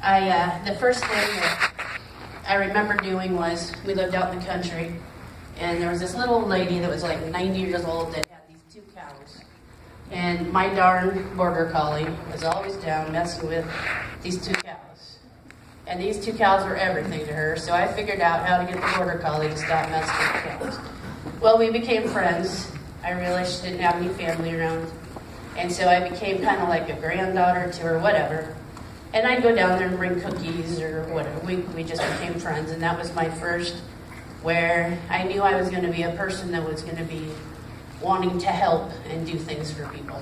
The first thing that I remember doing was, we lived out in the country, and there was this little lady that was like 90 years old that had these 2 cows. And my darn border collie was always down messing with these 2 cows. And these 2 cows were everything to her, so I figured out how to get the border collie to stop messing with the cows. Well, we became friends. I realized she didn't have any family around. And so I became kind of like a granddaughter to her, whatever. And I'd go down there and bring cookies or whatever. We just became friends, and that was my first where I knew I was going to be a person that was going to be wanting to help and do things for people.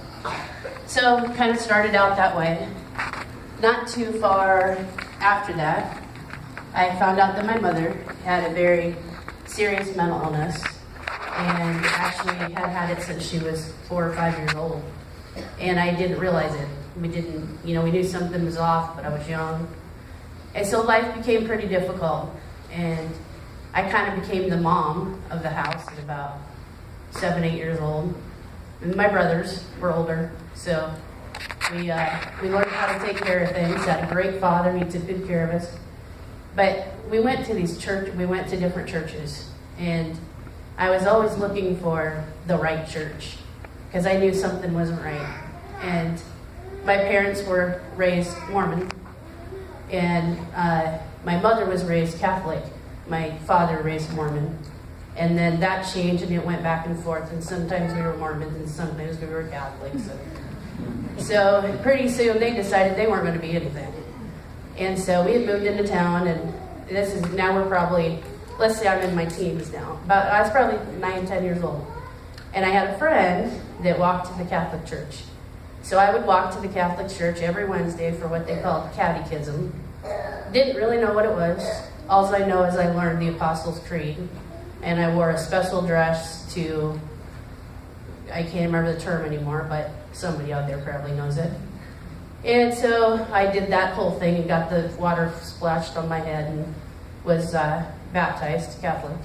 So kind of started out that way. Not too far after that, I found out that my mother had a very serious mental illness and actually had it since she was 4 or 5 years old. And I didn't realize it. We knew something was off, but I was young. And so life became pretty difficult. And I kind of became the mom of the house at about 7, 8 years old. And my brothers were older, so we learned how to take care of things. Had a great father, he took good care of us. But we went to different churches, and I was always looking for the right church because I knew something wasn't right. And my parents were raised Mormon, and my mother was raised Catholic. My father raised Mormon. And then that changed, and it went back and forth, and sometimes we were Mormons, and sometimes we were Catholics. So pretty soon they decided they weren't going to be anything. And so we had moved into town, and now we're probably, let's say I'm in my teens now. I was probably 9, 10 years old. And I had a friend that walked to the Catholic church. So I would walk to the Catholic church every Wednesday for what they called catechism. Didn't really know what it was. All I know is I learned the Apostles' Creed. And I wore a special dress to, I can't remember the term anymore, but somebody out there probably knows it. And so I did that whole thing and got the water splashed on my head and was baptized Catholic.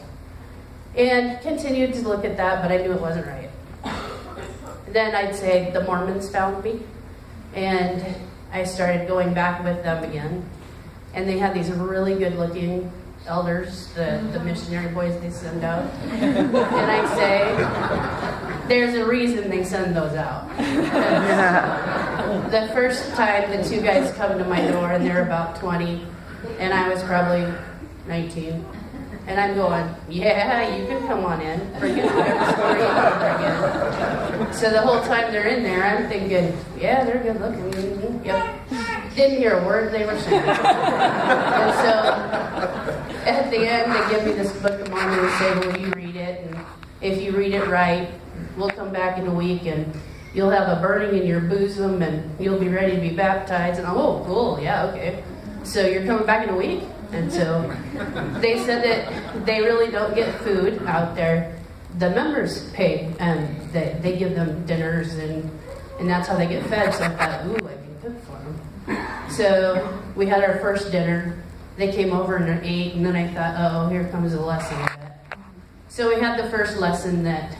And continued to look at that, but I knew it wasn't right. Then I'd say the Mormons found me, and I started going back with them again. And they had these really good-looking elders, the missionary boys they send out. And I say, there's a reason they send those out. The first time the 2 guys come to my door, and they're about 20, and I was probably 19. And I'm going, yeah, you can come on in. Forget whatever story you want to bring in. So the whole time they're in there, I'm thinking, yeah, they're good looking. Mm-hmm. Yep. Didn't hear a word they were saying. And so at the end, they give me this Book of Mormon and say, will you read it? And if you read it right, we'll come back in a week and you'll have a burning in your bosom and you'll be ready to be baptized. And I'm, oh, cool, yeah, okay. So you're coming back in a week? And so they said that they really don't get food out there. The members pay, and they give them dinners, and that's how they get fed. So I thought, ooh, I can cook for them. So we had our first dinner. They came over and ate, and then I thought, oh, here comes a lesson. So we had the first lesson that,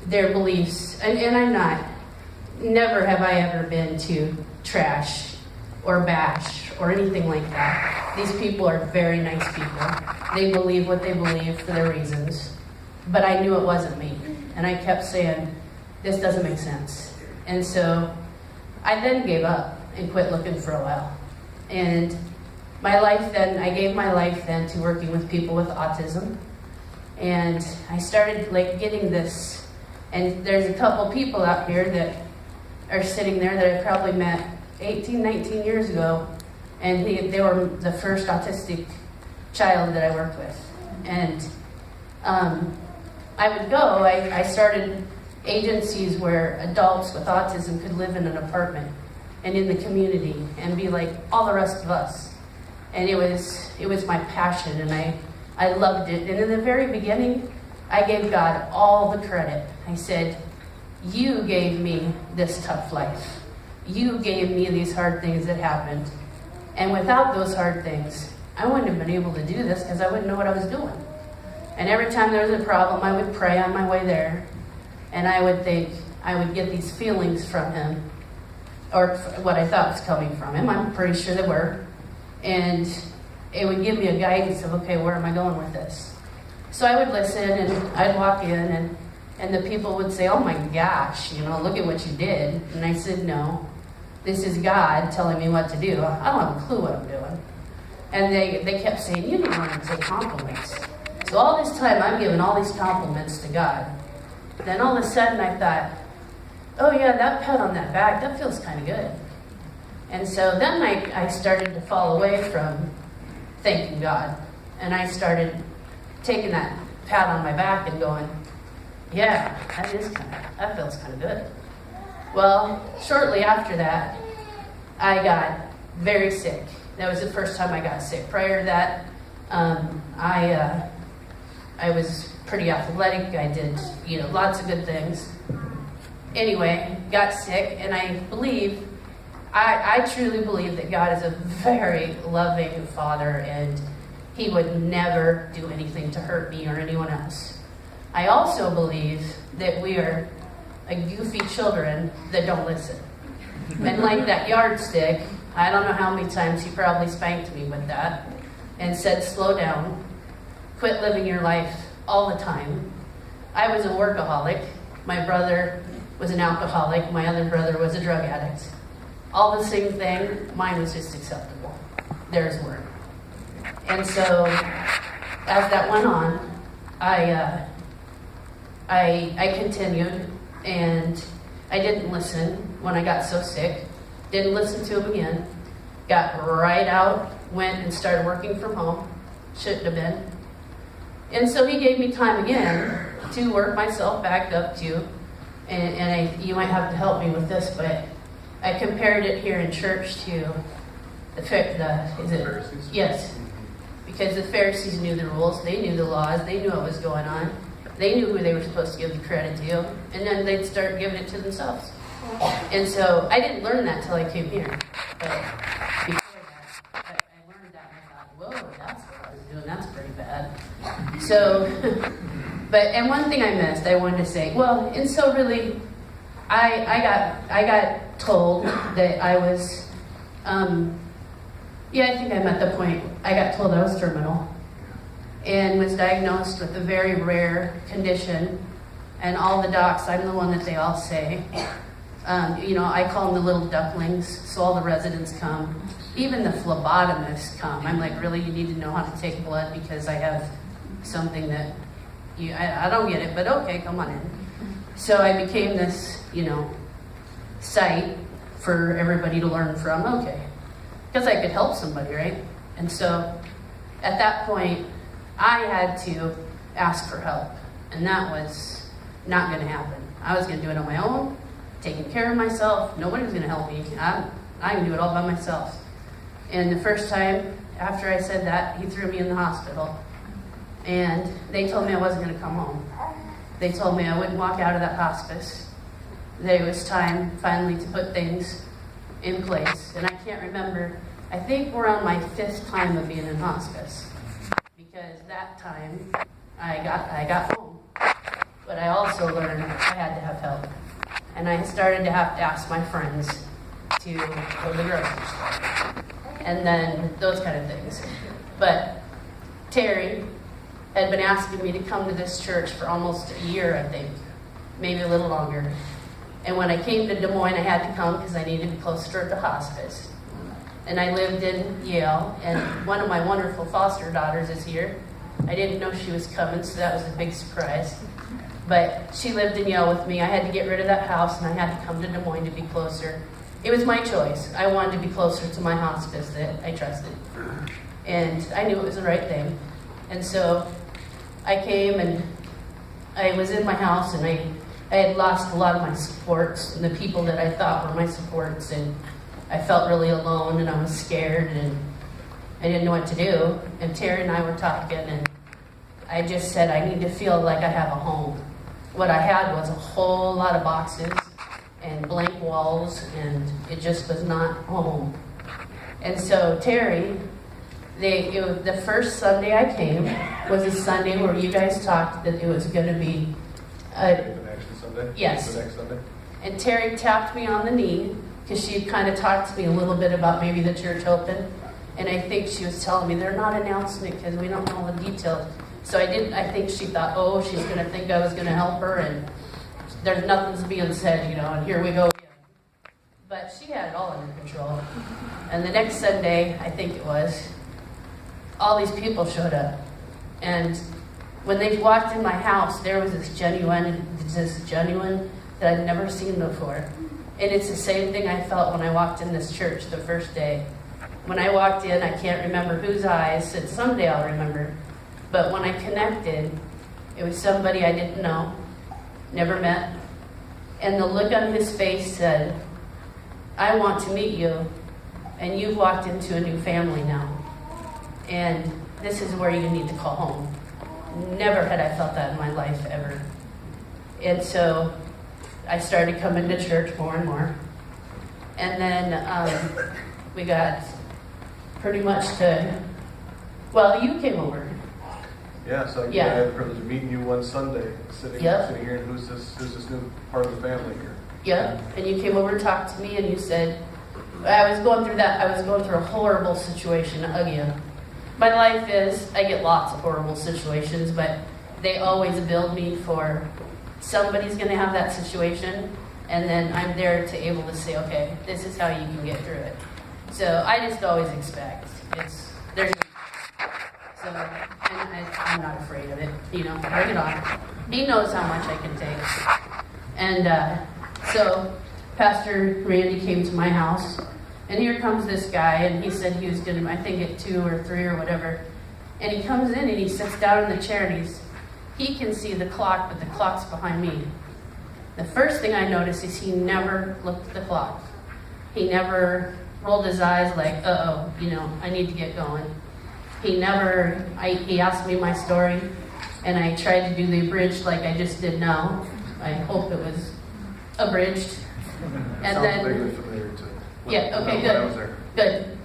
their beliefs, and I'm not, never have I ever been to trash or bash or anything like that. These people are very nice people. They believe what they believe for their reasons. But I knew it wasn't me. And I kept saying, this doesn't make sense. And so I then gave up and quit looking for a while. And I gave my life then to working with people with autism. And I started getting this, and there's a couple people out here that are sitting there that I probably met 18, 19 years ago, and they were the first autistic child that I worked with. And I would go, I started agencies where adults with autism could live in an apartment and in the community and be like all the rest of us. And it was my passion, and I loved it. And in the very beginning, I gave God all the credit. I said, you gave me this tough life. You gave me these hard things that happened. And without those hard things, I wouldn't have been able to do this because I wouldn't know what I was doing. And every time there was a problem, I would pray on my way there. And I would think, I would get these feelings from him. or what I thought was coming from him. I'm pretty sure they were. And it would give me a guidance of, okay, where am I going with this? So I would listen, and I'd walk in, and the people would say, oh my gosh, look at what you did. And I said, no, this is God telling me what to do. I don't have a clue what I'm doing. And they kept saying, you don't want to take compliments. So all this time, I'm giving all these compliments to God. Then all of a sudden, I thought, oh yeah, that pat on that back, that feels kind of good. And so then I started to fall away from thanking God. And I started taking that pat on my back and going, yeah, that feels kind of good. Well, shortly after that, I got very sick. That was the first time I got sick. Prior to that, I was pretty athletic. I did, lots of good things. Anyway, got sick, and I truly believe that God is a very loving Father, and He would never do anything to hurt me or anyone else. I also believe that we are a goofy children that don't listen. And like that yardstick, I don't know how many times He probably spanked me with that and said, slow down, quit living your life all the time. I was a workaholic. My brother was an alcoholic. My other brother was a drug addict. All the same thing, mine was just acceptable. Theirs weren't. And so, as that went on, I continued, and I didn't listen when I got so sick. Didn't listen to him again. Got right out, went and started working from home. Shouldn't have been. And so he gave me time again to work myself back up to, you might have to help me with this, but I compared it here in church to the Pharisees? Yes. Because the Pharisees knew the rules, they knew the laws, they knew what was going on. They knew who they were supposed to give the credit to, and then they'd start giving it to themselves. And so I didn't learn that till I came here. But before that, I learned that and I thought, whoa, that's what I was doing, that's pretty bad. So, and one thing I missed, I wanted to say, and so really, I got told that I was, I think I'm at the point, I got told I was terminal and was diagnosed with a very rare condition. And all the docs, I'm the one that they all say. I call them the little ducklings, so all the residents come. Even the phlebotomists come. I'm like, really, you need to know how to take blood because I have something that I don't get it, but okay, come on in. So I became this, site for everybody to learn from. Okay. Because I could help somebody, right? And so at that point, I had to ask for help. And that was not going to happen. I was going to do it on my own, taking care of myself. Nobody was going to help me. I can do it all by myself. And the first time after I said that, he threw me in the hospital. And they told me I wasn't going to come home. They told me I wouldn't walk out of that hospice. That it was time finally to put things in place. And I can't remember, I think we're on my 5th time of being in hospice. Because that time I got home. But I also learned I had to have help. And I started to have to ask my friends to go to the grocery store. And then those kind of things. But Terry had been asking me to come to this church for almost a year, I think. Maybe a little longer. And when I came to Des Moines, I had to come because I needed to be closer to hospice. And I lived in Yale, and one of my wonderful foster daughters is here. I didn't know she was coming, so that was a big surprise. But she lived in Yale with me. I had to get rid of that house, and I had to come to Des Moines to be closer. It was my choice. I wanted to be closer to my hospice that I trusted. And I knew it was the right thing. And so I came, and I was in my house, and I had lost a lot of my supports and the people that I thought were my supports, and I felt really alone, and I was scared, and I didn't know what to do. And Terry and I were talking, and I just said, I need to feel like I have a home. What I had was a whole lot of boxes and blank walls, and it just was not home. And so Terry, the first Sunday I came was a Sunday where you guys talked that it was going to be the next Sunday? Yes. The next Sunday? And Terry tapped me on the knee because she kind of talked to me a little bit about maybe the church open. And I think she was telling me they're not announcing it because we don't know all the details. So I think she thought, oh, she's going to think I was going to help her, and there's nothing's being said, and here we go again. But she had it all under control. And the next Sunday, I think it was, all these people showed up. And when they walked in my house, there was this genuine that I'd never seen before. And it's the same thing I felt when I walked in this church the first day. When I walked in, I can't remember whose eyes said, someday I'll remember. But when I connected, it was somebody I didn't know, never met. And the look on his face said, I want to meet you, and you've walked into a new family now. And this is where you need to call home. Never had I felt that in my life, ever. And so I started coming to church more and more. And then we got pretty much to, well, you came over. Yeah, so I had the privilege of meeting you one Sunday, sitting here, and who's this new part of the family here? Yeah, and you came over and talked to me, and you said, I was going through a horrible situation again. My life is, I get lots of horrible situations, but they always build me for somebody's going to have that situation, and then I'm there to able to say, okay, this is how you can get through it. So I just always expect, I'm not afraid of it, bring it on. He knows how much I can take. And so Pastor Randy came to my house, and here comes this guy, and he said he was going to, I think at 2 or 3 or whatever, and he comes in and he sits down in the chair, and he can see the clock, but the clock's behind me. The first thing I noticed is he never looked at the clock. He never rolled his eyes like, I need to get going. He asked me my story, and I tried to do the abridged like I just did now. I hope it was abridged. And then, vaguely familiar to yeah, okay, when I was there. Good.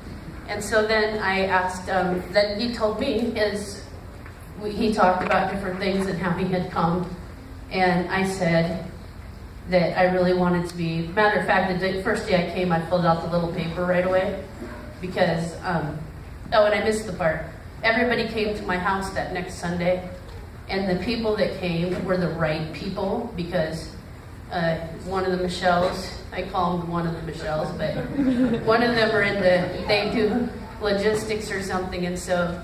And so then I asked, then he told me he talked about different things and how he had come. And I said that I really wanted to be, matter of fact, the first day I came, I filled out the little paper right away because, and I missed the part. Everybody came to my house that next Sunday, and the people that came were the right people because one of the Michelles, I call them one of the Michelles, but one of them they do logistics or something, and so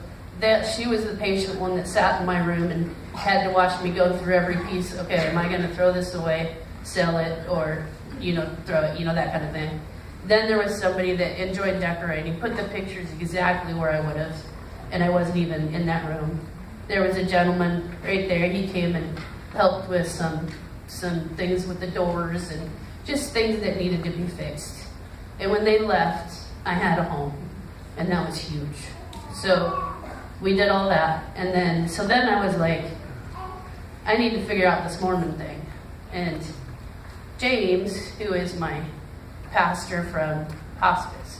she was the patient one that sat in my room and had to watch me go through every piece. Okay, am I going to throw this away, sell it, or throw it, that kind of thing. Then there was somebody that enjoyed decorating, put the pictures exactly where I would have, and I wasn't even in that room. There was a gentleman right there. He came and helped with some things with the doors and just things that needed to be fixed. And when they left, I had a home, and that was huge. So we did all that, and then I was like, I need to figure out this Mormon thing. And James, who is my pastor from hospice,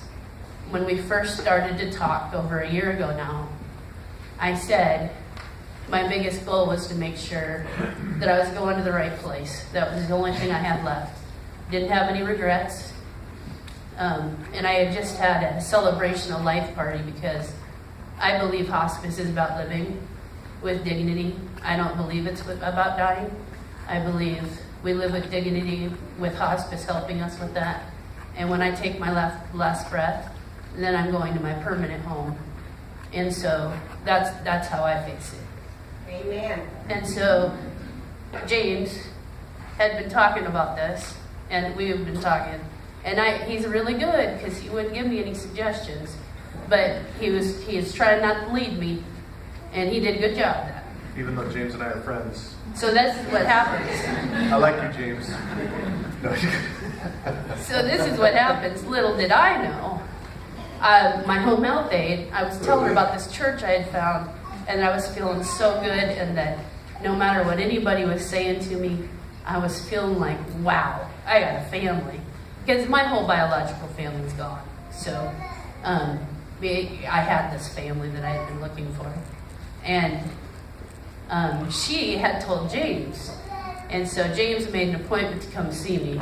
when we first started to talk over a year ago now, I said my biggest goal was to make sure that I was going to the right place. That was the only thing I had left. Didn't have any regrets. And I had just had a celebration of life party because I believe hospice is about living with dignity. I don't believe it's about dying. I believe we live with dignity with hospice helping us with that. And when I take my last breath, then I'm going to my permanent home. And so that's how I face it. Amen. And so James had been talking about this, and we've been talking. And he's really good because he wouldn't give me any suggestions, but he is trying not to lead me, and he did a good job of that. Even though James and I are friends. So that's what happens. I like you, James. No. So this is what happens. Little did I know. My home health aide, I was telling her about this church I had found, and I was feeling so good, and that no matter what anybody was saying to me, I was feeling like, wow, I got a family. Because my whole biological family's gone. So I had this family that I had been looking for. And she had told James. And so James made an appointment to come see me.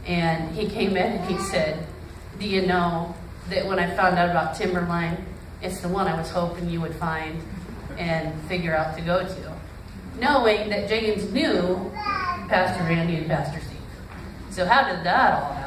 And he came in and he said, do you know that when I found out about Timberline, it's the one I was hoping you would find and figure out to go to. Knowing that James knew Pastor Randy and Pastor Steve. So how did that all happen?